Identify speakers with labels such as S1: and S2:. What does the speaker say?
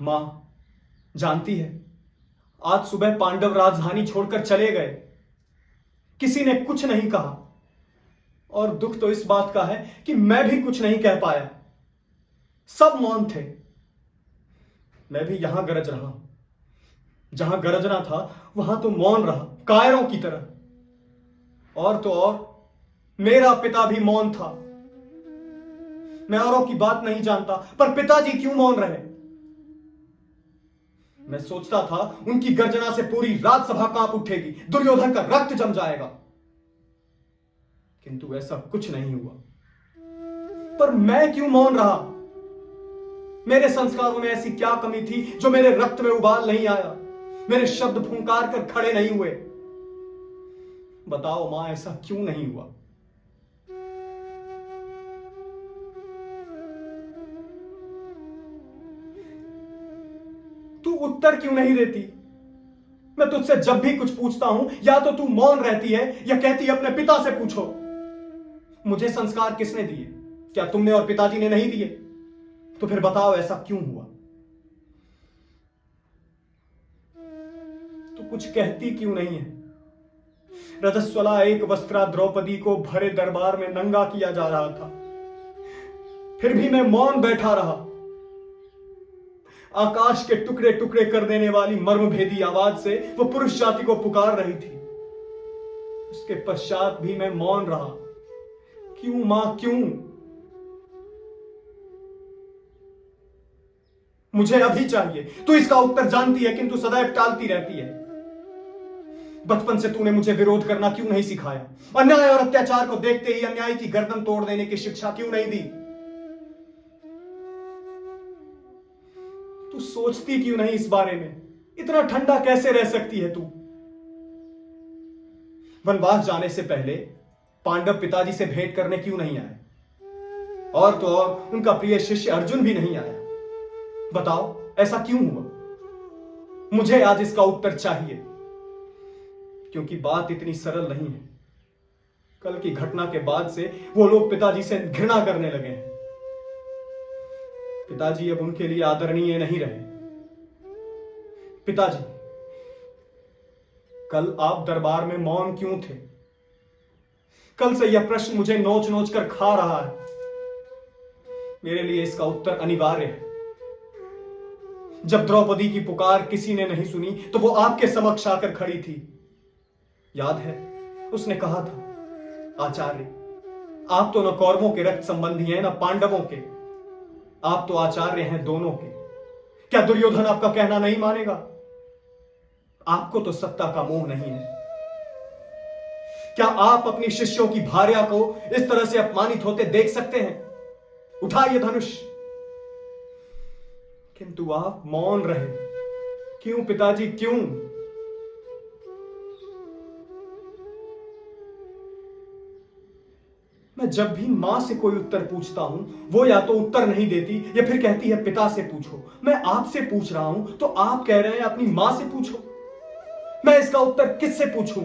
S1: मां जानती है, आज सुबह पांडव राजधानी छोड़कर चले गए। किसी ने कुछ नहीं कहा और दुख तो इस बात का है कि मैं भी कुछ नहीं कह पाया। सब मौन थे। मैं भी यहां गरज रहा, जहां गरजना था वहां तो मौन रहा, कायरों की तरह। और तो और मेरा पिता भी मौन था। मैं औरों की बात नहीं जानता, पर पिताजी क्यों मौन रहे? मैं सोचता था उनकी गर्जना से पूरी राजसभा कांप उठेगी, दुर्योधन का रक्त जम जाएगा, किंतु ऐसा कुछ नहीं हुआ। पर मैं क्यों मौन रहा? मेरे संस्कारों में ऐसी क्या कमी थी जो मेरे रक्त में उबाल नहीं आया, मेरे शब्द फुंकार कर खड़े नहीं हुए? बताओ मां, ऐसा क्यों नहीं हुआ? तू उत्तर क्यों नहीं देती? मैं तुझसे जब भी कुछ पूछता हूं, या तो तू मौन रहती है या कहती है अपने पिता से पूछो। मुझे संस्कार किसने दिए? क्या तुमने और पिताजी ने नहीं दिए? तो फिर बताओ ऐसा क्यों हुआ? तू कुछ कहती क्यों नहीं है? रजस्वला एक वस्त्रा द्रौपदी को भरे दरबार में नंगा किया जा रहा था, फिर भी मैं मौन बैठा रहा। आकाश के टुकड़े टुकड़े कर देने वाली मर्मभेदी आवाज से वो पुरुष जाति को पुकार रही थी। उसके पश्चात भी मैं मौन रहा। क्यों मां, क्यों? मुझे अभी चाहिए। तू इसका उत्तर जानती है, किंतु सदैव टालती रहती है। बचपन से तूने मुझे विरोध करना क्यों नहीं सिखाया? अन्याय और अत्याचार को देखते ही अन्याय की गर्दन तोड़ देने की शिक्षा क्यों नहीं दी? तू सोचती क्यों नहीं इस बारे में? इतना ठंडा कैसे रह सकती है तू? वनवास जाने से पहले पांडव पिताजी से भेंट करने क्यों नहीं आए? और तो और उनका प्रिय शिष्य अर्जुन भी नहीं आया। बताओ ऐसा क्यों हुआ? मुझे आज इसका उत्तर चाहिए, क्योंकि बात इतनी सरल नहीं है। कल की घटना के बाद से वो लोग पिताजी से घृणा करने लगे हैं। पिताजी अब उनके लिए आदरणीय नहीं रहे। पिताजी, कल आप दरबार में मौन क्यों थे? कल से यह प्रश्न मुझे नोच नोच कर खा रहा है। मेरे लिए इसका उत्तर अनिवार्य है। जब द्रौपदी की पुकार किसी ने नहीं सुनी तो वो आपके समक्ष आकर खड़ी थी। याद है, उसने कहा था, आचार्य, आप तो न कौरवों के रक्त संबंधी हैं न पांडवों के, आप तो आचार्य हैं दोनों के। क्या दुर्योधन आपका कहना नहीं मानेगा? आपको तो सत्ता का मोह नहीं है। क्या आप अपनी शिष्यों की भार्या को इस तरह से अपमानित होते देख सकते हैं? उठाइए धनुष। किंतु आप मौन रहे। क्यों पिताजी, क्यों? मैं जब भी मां से कोई उत्तर पूछता हूं, वो या तो उत्तर नहीं देती या फिर कहती है पिता से पूछो। मैं आपसे पूछ रहा हूं तो आप कह रहे हैं अपनी मां से पूछो। मैं इसका उत्तर किससे पूछूं?